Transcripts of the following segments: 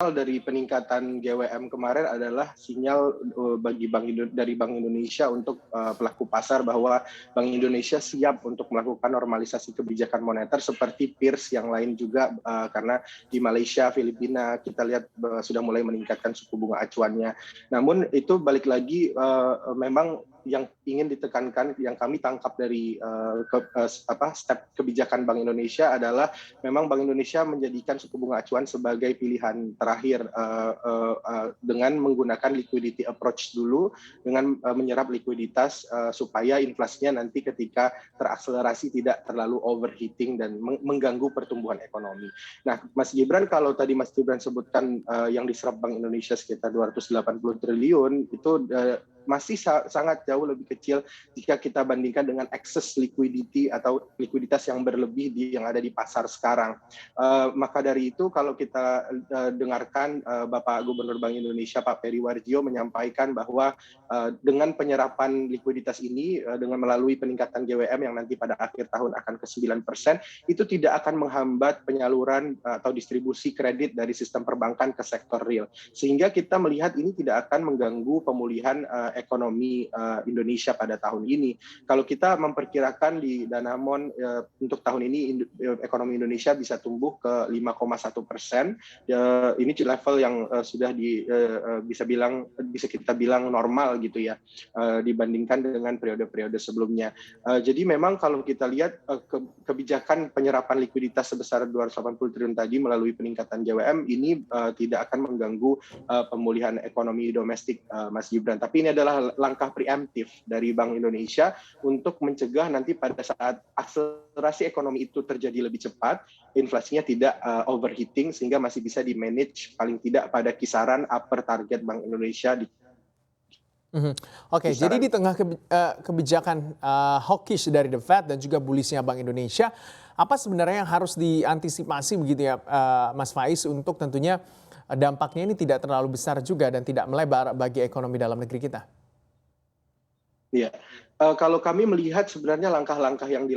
dari peningkatan GWM kemarin adalah sinyal bagi dari Bank Indonesia untuk pelaku pasar bahwa Bank Indonesia siap untuk melakukan normalisasi kebijakan moneter seperti peers yang lain juga, karena di Malaysia, Filipina kita lihat sudah mulai meningkatkan suku bunga acuannya. Namun itu balik lagi memang yang ingin ditekankan, yang kami tangkap dari step kebijakan Bank Indonesia adalah memang Bank Indonesia menjadikan suku bunga acuan sebagai pilihan terakhir dengan menggunakan liquidity approach dulu, dengan menyerap likuiditas supaya inflasinya nanti ketika terakselerasi tidak terlalu overheating dan mengganggu pertumbuhan ekonomi. Nah, Mas Gibran, kalau tadi Mas Gibran sebutkan yang diserap Bank Indonesia sekitar 280 triliun, itu masih sangat jauh lebih kecil jika kita bandingkan dengan excess liquidity atau likuiditas yang berlebih yang ada di pasar sekarang. Maka dari itu kalau kita dengarkan Bapak Gubernur Bank Indonesia Pak Peri Warjio menyampaikan bahwa dengan penyerapan likuiditas ini dengan melalui peningkatan GWM yang nanti pada akhir tahun akan ke 9%, itu tidak akan menghambat penyaluran atau distribusi kredit dari sistem perbankan ke sektor real. Sehingga kita melihat ini tidak akan mengganggu pemulihan ekonomi Indonesia pada tahun ini. Kalau kita memperkirakan di Danamon untuk tahun ini ekonomi Indonesia bisa tumbuh ke 5,1%. Ini level yang sudah bisa kita bilang normal gitu ya, dibandingkan dengan periode-periode sebelumnya. Jadi memang kalau kita lihat kebijakan penyerapan likuiditas sebesar 280 triliun tadi melalui peningkatan GWM ini tidak akan mengganggu pemulihan ekonomi domestik, Mas Gibran. Tapi ini adalah langkah preemptif dari Bank Indonesia untuk mencegah nanti pada saat akselerasi ekonomi itu terjadi lebih cepat, inflasinya tidak overheating sehingga masih bisa di-manage paling tidak pada kisaran upper target Bank Indonesia di Oke, jadi di tengah kebijakan hawkish dari The Fed dan juga bullishnya Bank Indonesia, apa sebenarnya yang harus diantisipasi begitu ya, Mas Faiz, untuk tentunya dampaknya ini tidak terlalu besar juga dan tidak melebar bagi ekonomi dalam negeri kita? Iya, kalau kami melihat sebenarnya langkah-langkah yang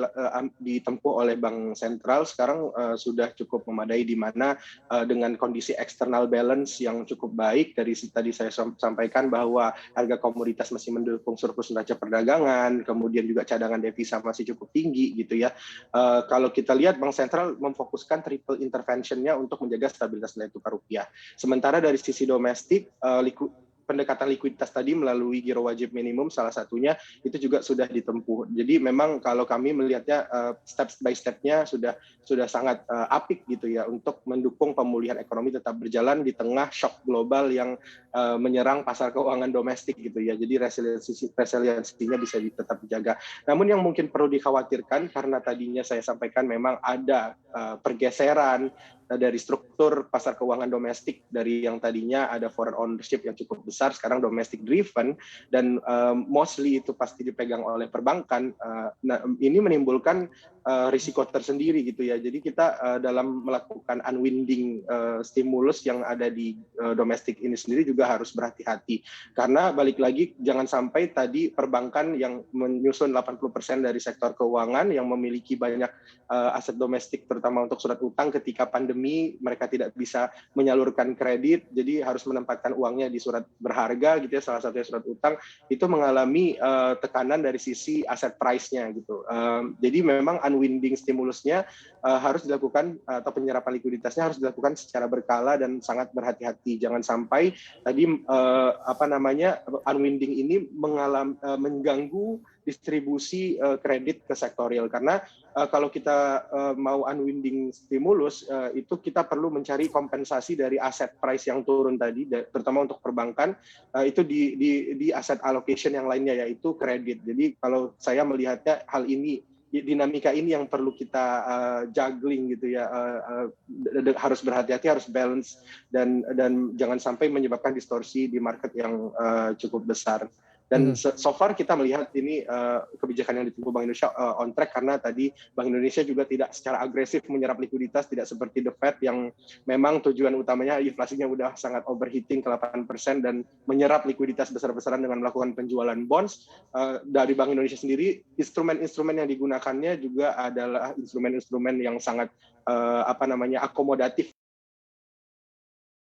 ditempuh oleh Bank Sentral sekarang sudah cukup memadai, di mana dengan kondisi external balance yang cukup baik, dari tadi saya sampaikan bahwa harga komoditas masih mendukung surplus neraca perdagangan, kemudian juga cadangan devisa masih cukup tinggi gitu ya. Kalau kita lihat Bank Sentral memfokuskan triple intervention-nya untuk menjaga stabilitas nilai tukar rupiah. Sementara dari sisi domestik, pendekatan likuiditas tadi melalui giro wajib minimum salah satunya itu juga sudah ditempuh. Jadi memang kalau kami melihatnya step by step-nya sudah sangat apik gitu ya untuk mendukung pemulihan ekonomi tetap berjalan di tengah shock global yang menyerang pasar keuangan domestik gitu ya. Jadi resiliensinya bisa tetap dijaga. Namun yang mungkin perlu dikhawatirkan karena tadinya saya sampaikan memang ada pergeseran dari struktur pasar keuangan domestik, dari yang tadinya ada foreign ownership yang cukup besar, sekarang domestic driven, dan mostly itu pasti dipegang oleh perbankan. Nah, ini menimbulkan risiko tersendiri gitu ya. Jadi kita dalam melakukan unwinding stimulus yang ada di domestik ini sendiri juga harus berhati-hati. Karena balik lagi, jangan sampai tadi perbankan yang menyusun 80% dari sektor keuangan yang memiliki banyak aset domestik terutama untuk surat utang, ketika pandemi mereka tidak bisa menyalurkan kredit, jadi harus menempatkan uangnya di surat berharga gitu ya, salah satunya surat utang, itu mengalami tekanan dari sisi aset price-nya gitu. Jadi memang unwinding stimulusnya harus dilakukan, atau penyerapan likuiditasnya harus dilakukan secara berkala dan sangat berhati-hati. Jangan sampai tadi unwinding ini mengganggu distribusi kredit ke sektor real, karena kalau kita mau unwinding stimulus itu kita perlu mencari kompensasi dari aset price yang turun tadi, terutama untuk perbankan, itu di aset allocation yang lainnya yaitu kredit. Jadi kalau saya melihatnya hal ini, dinamika ini yang perlu kita juggling gitu ya, harus berhati-hati, harus balance, dan jangan sampai menyebabkan distorsi di market yang cukup besar. Dan so far kita melihat ini kebijakan yang ditempuh Bank Indonesia on track, karena tadi Bank Indonesia juga tidak secara agresif menyerap likuiditas, tidak seperti The Fed yang memang tujuan utamanya inflasinya udah sangat overheating ke 8% dan menyerap likuiditas besar-besaran dengan melakukan penjualan bonds. Dari Bank Indonesia sendiri, instrumen-instrumen yang digunakannya juga adalah instrumen-instrumen yang sangat akomodatif